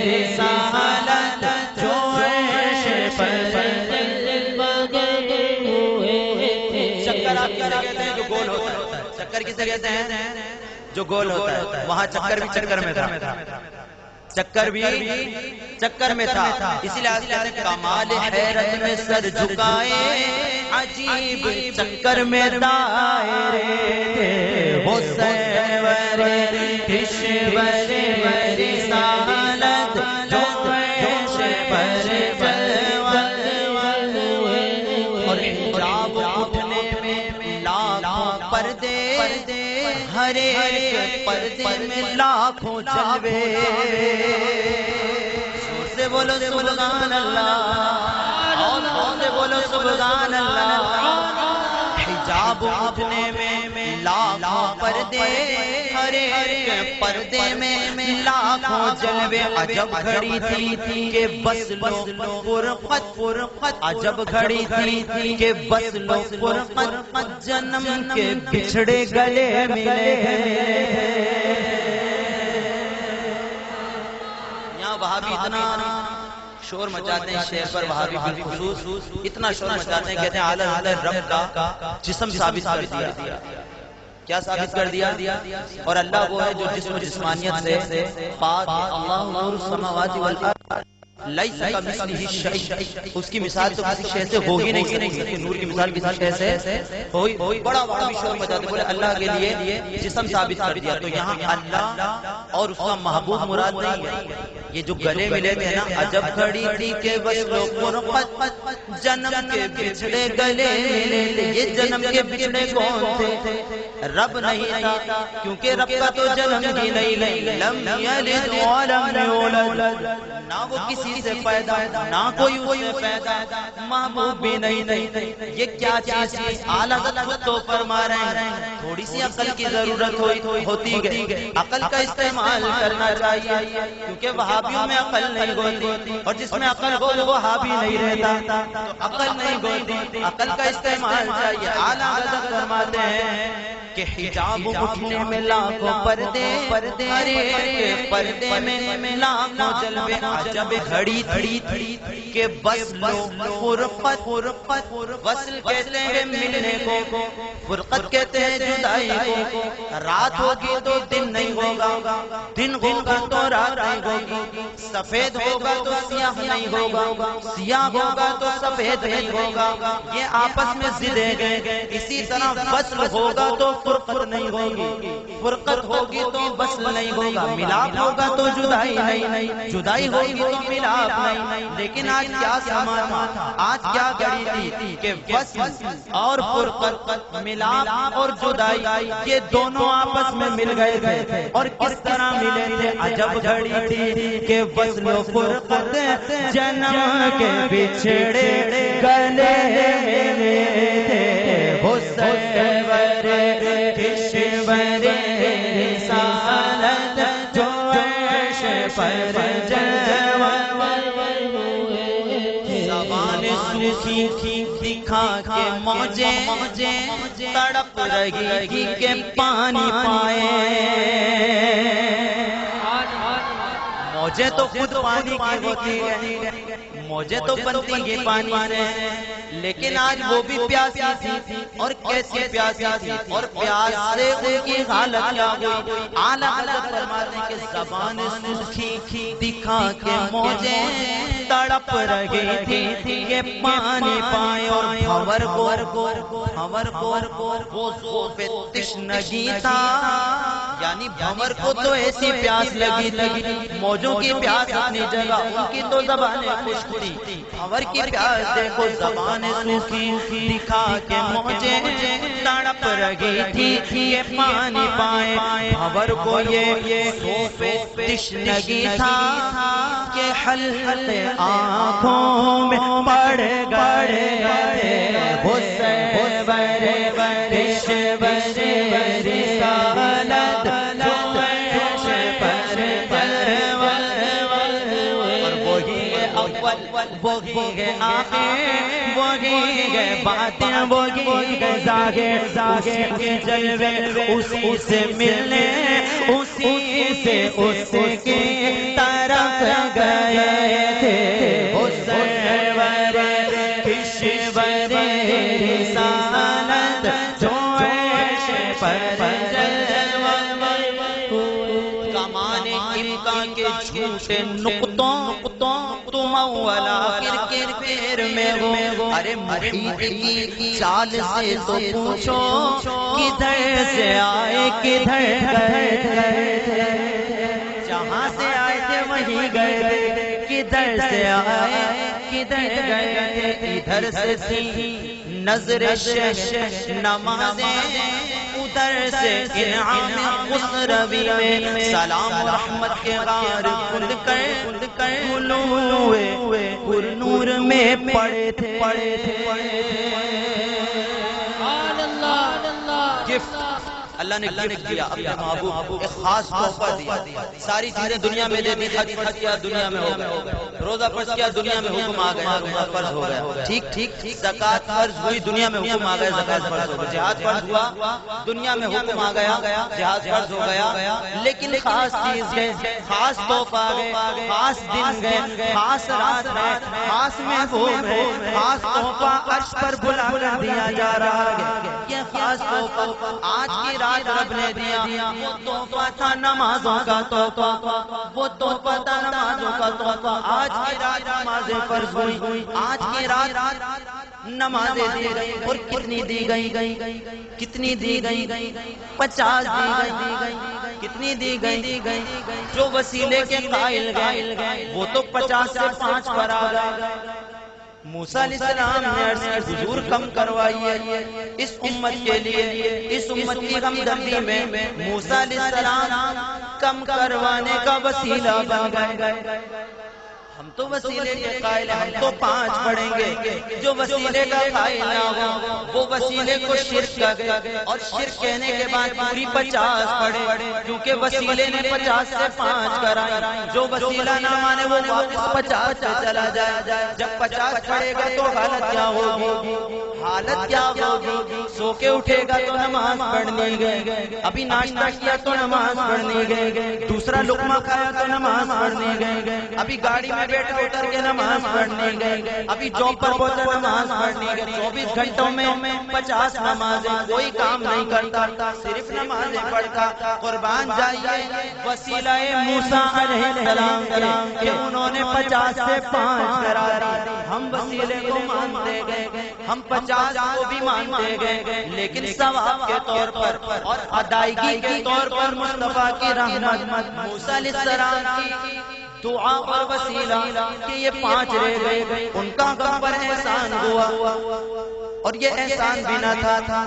رسالت جو عرش پر لگے ہوئے تھے. چکر آپ کسے کہتے ہیں جو گول ہوتا ہے؟ چکر کسے کہتے ہیں جو گول ہوتا ہے؟ وہاں چکر بھی چکر میں تھا، چکر بھی چکر میں تھا. اسی لحاظ سے کمال حیرت میں سر جھکائے، عجیب چکر میں دائرے تھے وہ سرور کشور رسالت جو عرش پر جلوہ ہوئے. اور حجاب اٹھنے میں لاکھوں پردے، ہر ایک پردے میں لاکھوں جلوے. زور سے بولو سبحان اللہ، اور سے بولو سبحان اللہ. حجاب اٹھنے میں لاکھوں پردے، ہر ایک پردے میں لاکھوں جلوے. عجب گھڑی تھی کہ بس لو فرقت، عجب گھڑی تھی کہ بس لو فرقت، جنم کے بچھڑے گلے ملے. یہاں وہابی اتنا شور مچاتے ہیں شعر پر، وہابی بالخصوص اتنا شور مچاتے ہیں، کہتے ہیں اعلیٰ حضرت رب کا جسم ثابت کر دیا. کیا ثابت کر دیا؟ اور اللہ وہ ہے جو جسم و جسمانیت سے پاک ہے۔ اللہ نور السماوات والارض لیس کمثلہ شیء، اس کی مثال تو کسی شے سے ہو ہی نہیں سکتی، نور کی مثال کسی شے سے ہوئی۔ بڑا بھی شور مچاتے بولے اللہ کے لیے جسم ثابت کر دیا، تو یہاں اللہ اور اس کا محبوب مراد نہیں ہے۔ یہ جو گلے ملے تھے نا، عجب کھڑی تھی کہ وصل و فرقت، جنم کے بچھڑے گلے ملے تھے۔ یہ جنم کے بچھڑے کون تھے؟ رب نہیں تھا، کیونکہ رب کا تو جنم ہی نہیں، لم یلد ولم یولد، نہ وہ کسی سے پیدا نہ کوئی اس سے پیدا، محبوب بھی نہیں۔ یہ کیا چیز ہے؟ اعلیٰ حضرت تو فرما رہے ہیں تھوڑی سی عقل کی ضرورت ہوتی ہے، عقل کا استعمال کرنا چاہیے، کیونکہ وہابیوں میں عقل نہیں ہوتی، اور جس میں عقل ہو وہ وہابی نہیں رہتا، تو عقل نہیں ہوتی، عقل کا استعمال چاہیے۔ اعلیٰ حضرت فرماتے ہیں کہ حجاب اٹھنے میں لاکھوں پردے، پردے میں لاکھوں جلوے، عجب گھڑی تھی کہ بس لو فرقت، وصل کہتے ہیں ملنے کو، فرقت کہتے ہیں جدائی کو۔ رات ہوگی تو دن نہیں ہوگا، دن ہوگا تو رات نہیں ہوگی، سفید ہوگا تو سیاہ نہیں ہوگا، سیاہ ہوگا تو سفید نہیں ہوگا، یہ آپس میں ضدیں گئے۔ اسی طرح وصل ہوگا تو فرقت نہیں ہوگی، فرقت ہوگی تو وصل نہیں ہوگا، ملاپ ہوگا تو جدائی نہیں، جدائی ہوگی تو ملاپ نہیں۔ لیکن آج کیا سما تھا، آج کیا گھڑی تھی کہ وصل اور فرقت، ملاپ اور جدائی، یہ دونوں آپس میں مل گئے تھے، اور کس طرح ملے تھے؟ عجب گھڑی تھی کہ وصل و فرقت جنم کے بچھڑے گلے ملے تھے، حسین کشور رسالت جو عرش پر زبان سوکھی دکھا کے موجیں تڑپ رہی تھی کہ پانی پائے، موجیں تو خود پانی کی ہوتی ہے، موجیں تو بنتی ہیں پانی سے، لیکن آج وہ بھی پیاسی تھی، اور کیسی پیاسی تھی، اور پیاس سے ان کی حالت کیا ہوئی؟ اعلیٰ حضرت فرماتے ہیں کہ زبان سوکھی دکھا کے موجیں تڑپ رہی تھی کہ پانی پائے، اور بھنور کو وہ ذوق تشنگی تھا، یعنی بھنور کو تو ایسی پیاس لگی تھی، موجوں کی پیاس اپنی جگہ، ان کی تو زبانیں خشک تھی، بھنور کی پیاس دیکھو زبان سوکھی دکھا کے موجیں تڑپ رہی تھی کہ پانی پائے، بھنور کو یہ ذوق تشنگی تھا کہ حلقے آنکھوں میں پڑ گئے، حسین کشور رسالت جو عرش پر اور وہی ہے اول، وہی ہے آخر، وہی ہے باتیں، وہی ہے ظاہر کے جلوے، اسی سے ملنے، اسی سے اس کی طرف گئے تھے، حسین کشور رسالت جو عرش پر کمان امکان کے جھوٹے نقطوں تم اولا کر میں ہو، ارے محیط کی چال سے تو پوچھو کدھر سے آئے کدھر گئے تھے، جہاں سے آئے تھے وہیں گئے تھے، کدھر سے آئے کدھر گئے تھے، ادھر سے تھی نظر شش نمازیں، ادھر سے انعام خسروی میں سلام و رحمت کے غار کھل کر ہوئے پر نور میں پڑے تھے، اللہ نے گفٹ دیا اپنے محبوب، ایک خاص تحفہ دیا، ساری چیزیں دنیا میں دے دی، حج کیا دنیا میں ہو گیا، روزہ فرض کیا دنیا میں حکم آ گیا، روزہ فرض ہو گیا، ٹھیک، زکوٰۃ فرض ہوئی دنیا میں حکم آ گیا، زکوٰۃ فرض ہو گیا، جہاد فرض ہوا دنیا میں حکم آ گیا، جہاد فرض ہو گیا، لیکن خاص چیز گئے، خاص تحفہ گئے، خاص دن گئے، خاص رات گئے، خاص محبوب ہے، خاص تحفہ عرش پر بلا کر دیا جا رہا ہے، یہ خاص تحفہ آج کی رات رات رب نے دیا، وہ تحفہ تھا نمازوں کا تحفہ، وہ تحفہ تھا نمازوں کا تحفہ۔ آج کی رات نمازیں فرض ہوئی، آج کی رات نمازیں دی گئی، اور کتنی دی گئی؟ کتنی دی گئی؟ 50 دی گئی۔ کتنی دی گئی؟ جو وسیلے کے قائل گئے وہ تو 50 سے 5 پر آ گئے۔ موسیٰ علیہ السلام نے عرض کی حضور کم کروائیے اس امت کے لیے، اس امت کی ہمدردی میں موسیٰ علیہ السلام کم کروانے کا وسیلہ بن گئے۔ ہم تو وسیلے کے قائل ہیں، ہم تو 5 پڑھیں گے، جو وسیلے کا قائل نہ ہو وہ وسیلے کو شرک کہے، اور شرک کہنے کے بعد پوری 50 پڑھے، کیونکہ وسیلے نے 50 سے 5 کرائی۔ جو وسیلہ نہ مانے وہ واپس 50 سے چلا جائے۔ جب 50 پڑھے گا تو حالت کیا ہوگی؟ حالت کیا ہوگی؟ سو کے اٹھے گا تو نماز پڑھنے گئے، ابھی ناشتہ کیا تو نماز پڑھنے گئے، دوسرا لقمہ کھایا تو نماز پڑھنے گئے، ابھی گاڑی میں بیٹھ اتر کے نماز پڑھنے گئے، ابھی جاب پر پہنچا نماز پڑھنے گئے۔ 24 گھنٹوں میں 50 نمازیں، کوئی کام نہیں کرتا، صرف نمازیں پڑھتا۔ قربان جائیے وسیلہ موسیٰ علیہ السلام کہ انہوں نے 50 سے 5 کرا دی۔ ہم وسیلے کو مانتے گئے، ہم 50 کو بھی مانتے گئے، لیکن ثواب کے طور پر اور ادائیگی کے طور پر مصطفیٰ کی رحمت، موسیٰ علیہ السلام کی دعا اور وسیلہ کہ یہ 5 رہ گئے، ان کا ہم پر احسان ہوا، اور یہ احسان بھی نہ تھا۔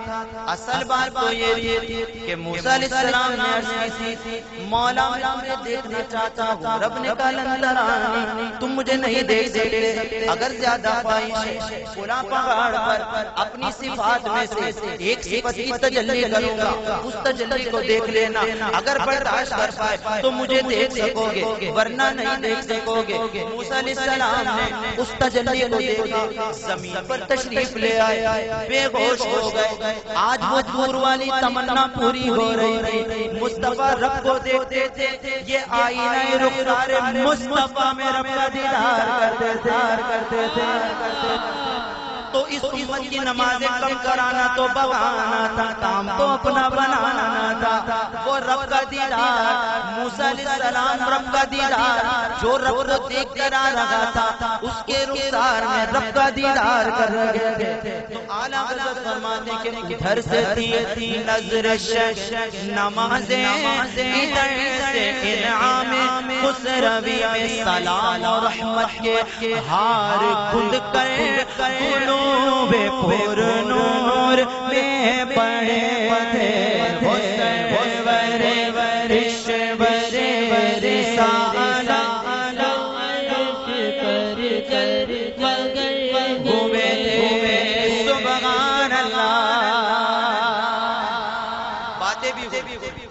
اصل بات تو یہ تھی کہ موسیٰ علیہ السلام نے عرض کی تھی مولا میں تمہیں دیکھنا چاہتا ہوں۔ رب نے کہا لن ترانی، تم مجھے نہیں دیکھ سکتے، اگر زیادہ خواہش ہے فلاں پہاڑ پر اپنی صفات میں سے ایک صفت کی تجلی کروں گا، اس تجلی کو دیکھ لینا، اگر برداشت کر پائے تو مجھے دیکھ سکو گے، ورنہ نہیں دیکھ سکو گے۔ موسیٰ علیہ السلام نے اس تجلی کو دیکھا، زمین پر تشریف لے آئے، بے ہوش ہو گئے۔ آج وہ دور والی تمنا پوری ہو رہی تھی، مصطفیٰ رب کو دیکھتے تھے، یہ آئینہ رخسار مصطفیٰ میں رب کا دیدار کرتے تھے۔ تو اس امت کی نمازیں کم کرانا تو بغانا تھا، کام تو اپنا بنانا تھا۔ وہ رب کا دیدار، موسیٰ علیہ السلام رب کا دیدار، جو رب کو دیکھ کر آ رہا تھا، اس کے رخسار میں رب کا دیدار کر رہے تھے۔ تو اعلیٰ حضرت فرماتے کہ ادھر سے تھی نظر شش نمازیں، ادھر سے انعام خسروی میں سلام و رحمت کے ہار کھد کر قلوب پر نور میں پڑے تھے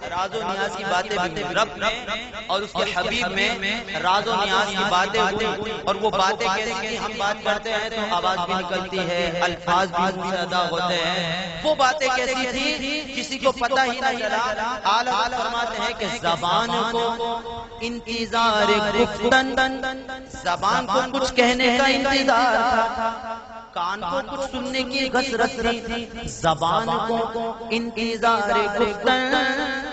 راز و نیاز کی باتیں بھی رب نے اور اس کے حبیب میں راز و نیاز کی باتیں ہوئی، اور وہ باتیں کیسی تھی؟ ہم بات کرتے ہیں تو آواز بھی نکلتی ہے، الفاظ بھی منہ سے ادا ہوتے ہیں۔ وہ باتیں کیسی تھی کسی کو پتہ ہی نہ چلا۔ اعلیٰ فرماتے ہیں کہ زبان کو انتظار گفتن، زبان کو کچھ کہنے کا انتظار تھا، کان کو کچھ سننے کی غسرت تھی، زبان کو انتظار گفتن،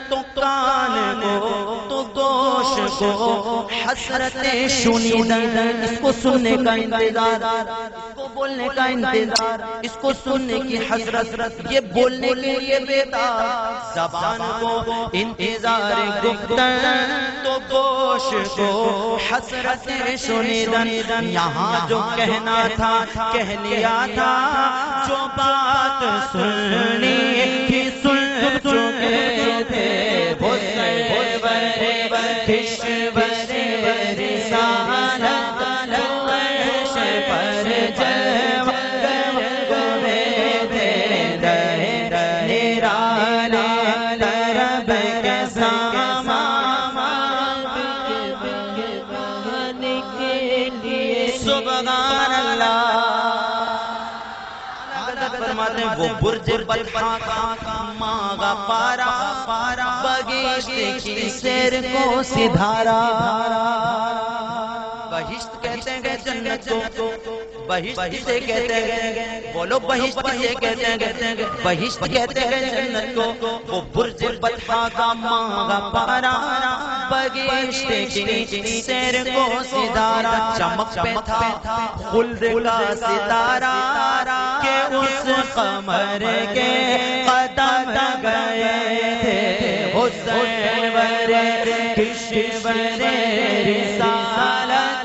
تو کان کو تو گوش کو حسرت شنیدن، اس کو سننے کا انتظار، اس کو بولنے کا انتظار، اس کو سننے کی حسرت، یہ بولنے کے لیے بیدار۔ زبان کو انتظار گفتن، تو گوش کو حسرت شنیدن، یہاں جو کہنا تھا کہہ لیا تھا، جو بات سننی تھی سن چکے تھے، وہ برج بطحا کا ماغا پارا، بگشت کی سیر کو سدھارا۔ بہشت کہتے ہیں جنت کو، بہشت سے کہتے ہیں، بولو بہشت سے کہتے ہیں، بہشت کہتے ہیں جنت کو، وہ برج بطحا کا مانگا پارا، بہشت کی سیر کو ستارہ، چمک پہ تھا خلد کا ستارہ، کہ اس قمر کے قدم گئے تھے حسین ورے کشور رسالت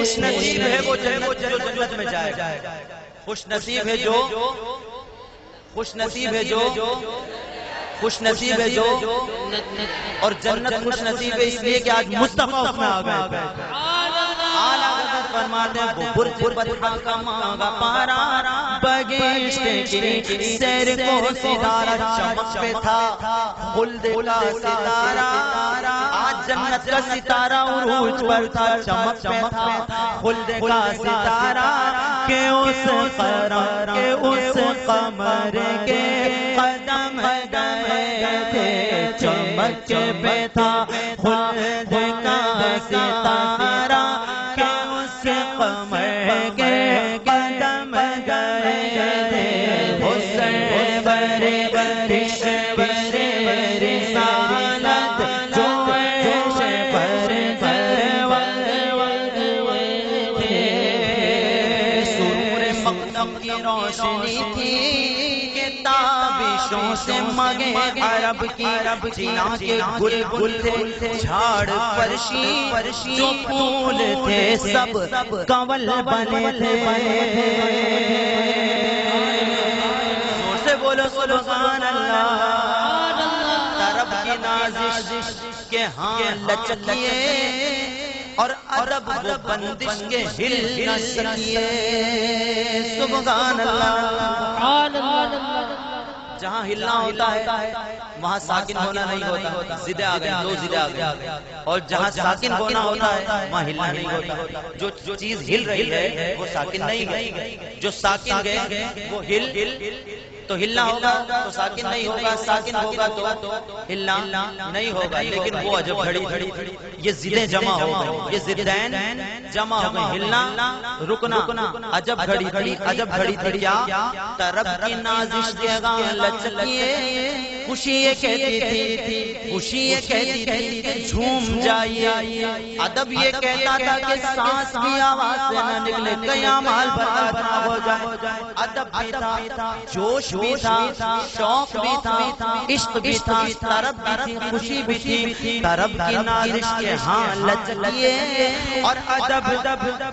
خوش نصیب ہے وہ جنت میں جائے گا، خوش نصیب ہے جو، خوش نصیب ہے جو، خوش نصیب ہے جو، اور جنت خوش نصیب ہے اس لیے کہ آج مصطفیٰ اس میں آ گئے۔ اعلیٰ حضرت فرماتے ہیں وہ برج بطحا کا مانگا پارا، بہشت کی سیر کو ستارہ، چمک پہ تھا خلد کا ستارہ، آج جنت کا ستارہ عروج پر تھا، چمک پہ تھا خلد کا ستارہ، کہ اس قمر کے قدم گئے تھے، چمک پہ تھا خلد کا ستارہ، کہ اس قمر کے قدم گئے تھے حسین ورے کشور رسالت جوش پر سرور مقدم کی روشنی تھی کہ تابشوں سے مگے عرب کی، جنا کے گل گل تھے جھاڑ فرشی، جو پھول تھے سب کنول بنے تھے، زور سے بولو سبحان اللہ، طرب کی نازش کے ہاں لچکیے، اور ادب وہ بندش کے ہل نہ سکیے، سبحان اللہ۔ جہاں ہلنا ہوتا ہے وہاں ساکن ہونا نہیں ہوتا، زدے آ گئے، دو زدے آ گئے، اور جہاں ساکن ہونا ہوتا ہے وہاں ہلنا نہیں ہوتا، جو چیز ہل رہی ہے وہ ساکن نہیں گئی، جو ساکن گئے وہ ہل تو ہلنا ہوگا تو ساکن نہیں ہوگا، ساکن ہوگا تو ہلنا نہیں ہوگا، لیکن وہ عجب گھڑی یہ زدیں جمع ہو گئی، یہ زدین جمع ہو گئی، ہلنا رکنا عجب گھڑی تھی، عجب گھڑی تھی کیا؟ طرب کی نازش کے گاں لچکیے، خوشی یہ کہتی تھی، خوشی یہ کہتی تھی کہ جھوم جائیے، ادب یہ کہتا تھا کہ سانس کی آواز سے نہ نکلے، قیام حال برباد نہ ہو جائے، ادب بھی تھا، جوش بھی تھا، شوق بھی تھا، عشق بھی تھا، طرب بھی تھی، خوشی بھی تھی، طرب کی نازش کے ہاں لچکیے، اور ادب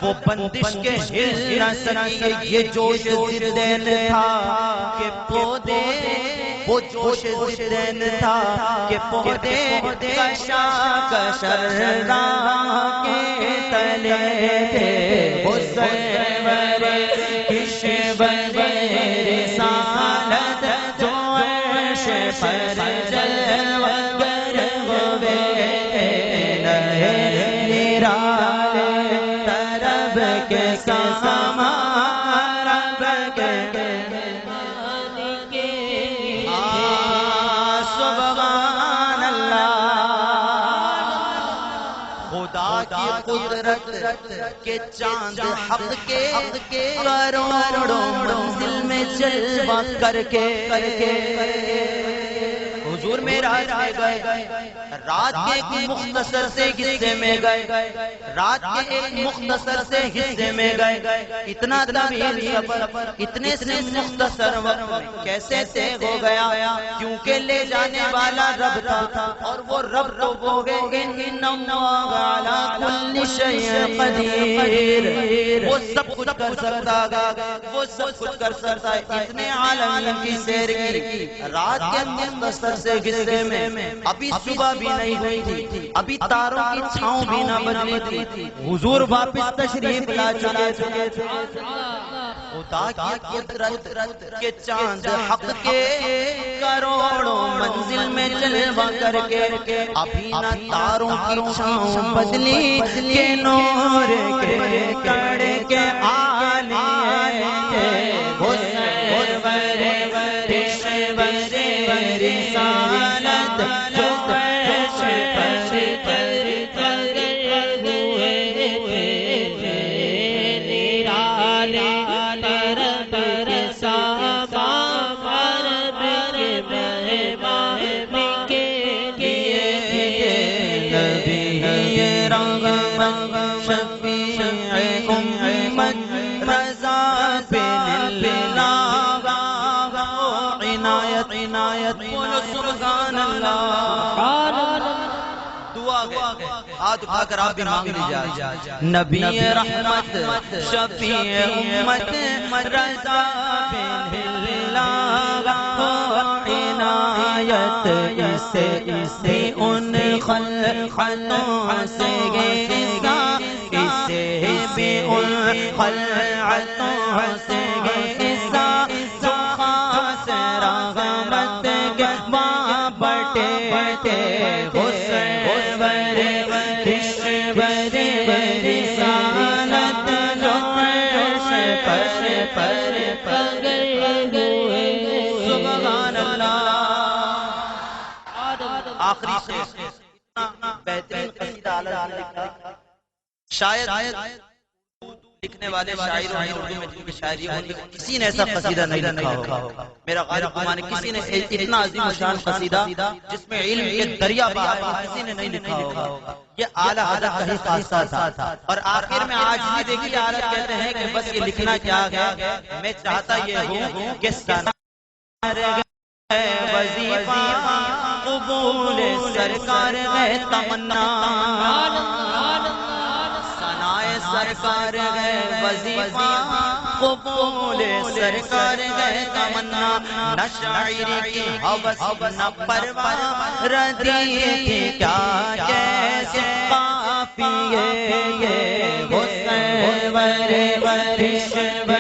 وہ بندش کے ہل نہ سکیے، یہ جوش زدین تھا کہ پودے، وہ جوش زدین تھا کہ پودے کشاکشر راہ کے تلے تھے، حسین ورے کشور رسالت جوش پر جلوہ گر ہوئے، نرالے طرب کے ساما رب کے سبحان اللہ، خدا کی قدرت کے چاند حق کے کروڑوں منزل میں جلوہ کر کے حضور معراج میں گئے، رات کے ایک مختصر سے حصے میں گئے، رات کے ایک مختصر سے حصے میں گئے، اتنا طویل سفر اتنے سے مختصر وقت میں کیسے طے ہو گیا؟ کیونکہ لے جانے والا رب تھا، اور وہ رب تو وہ ہے ان اللہ علی کل شیء قدیر، وہ سب کچھ کر سکتا ہے، وہ سب کچھ کر سکتا ہے، اتنے عالمین کی سیر کی، رات کے مختصر سے حصے میں ابھی صبح بھی نہیں ہوئی تھی، ابھی تاروں کی چھاؤں بھی نہ بدلی تھی، حضور واپس تشریف لا چکے تھے، خدا کی قدرت کے چاند حق کے کروڑوں منزل میں جلوہ کر کے، ابھی نہ تاروں کی چھاؤں بدلی کہ نور کے کڑے کے آنے تھے، حسین ورے کشور رسالت جوش پر شفیع امت رضا بن اللہ عنایت بولو سبحان اللہ دعا گئے ہاتھ اٹھا کر آپ بھی مانگ لیجیے نبی رحمت شفیع امت رضا بن اللہ عنایت اسے ان خلقتوں سے اسے بھی ان خلقتوں سے جو خاص رحمت کے بٹے رسالت جو سبحان اللہ آخری سے بہترین قصیدہ اعلیٰ لکھا شاید لکھنے والے شاعروں نے اردو میں جن کی شاعری ہوتی کسی نے ایسا قصیدہ نہیں لکھا ہوگا میرا غالب گمان کسی نے اتنا عظیم شان قصیدہ جس میں علم کے دریا بہا کسی نے نہیں لکھا ہوگا یہ اعلیٰ حضرت کا ہی خاصہ تھا اور آخر میں آج بھی دیکھیے حالت کہتے ہیں کہ بس یہ لکھنا کیا گیا میں چاہتا یہ ہوں کہ وظیفہ قبول سرکار ہے تمنا ثنائے سرکار ہے وظیفہ قبول سرکار ہے تمنا نہ شاعری کی حوث نہ پرواہ ردی تھی کیا کیسے قافیے حسین ورشور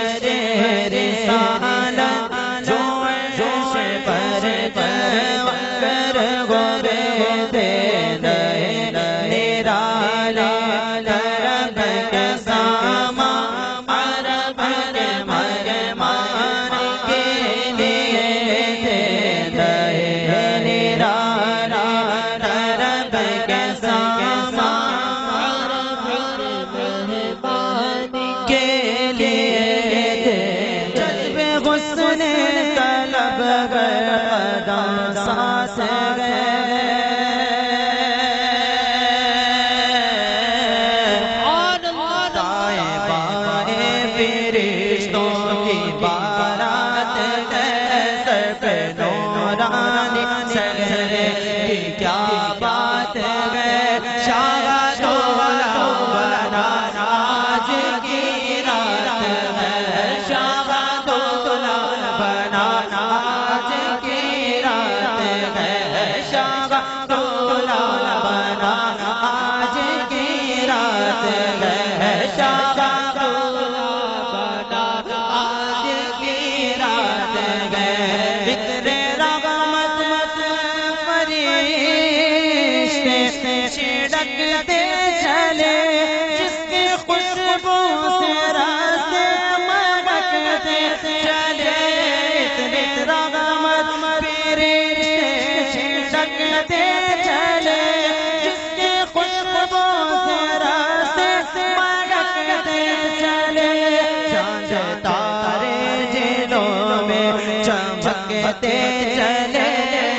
رسالت چلے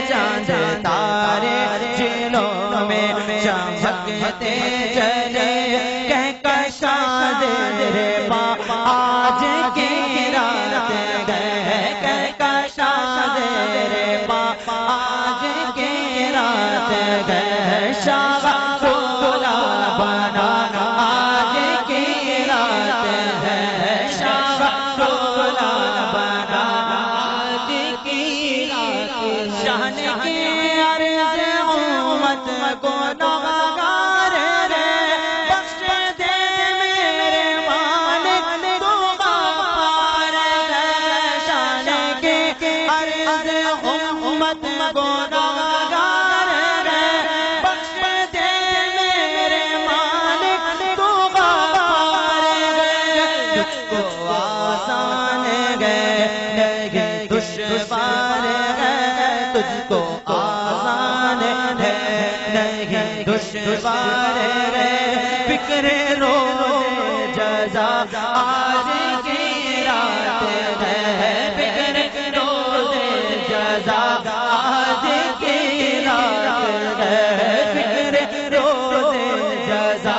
چاند تارے جلوں میں چمکتے چلے کہکشاں رے با آج کی رات گئے کہکشاں رے با آج کی رات گئے شاہ سولا بنا آج کی رات ہے شاہ سولا بنا شان کی عرض امت کو نوگار رے بخش دے میرے مالک تو غفار ہے شان کی عرض امت کو نوگار رے بخش دے میرے مالک تو غفار ہے تجھ کو آسان گئے نہیں دشوار تجھ کو آسان ہے نہیں دشوار ہے فکر رو جزا آج کی رات ہے فکر رو جزا آج کی رات ہے فکر رو جزا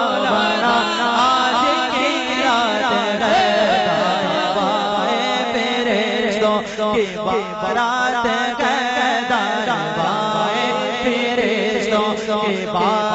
بعد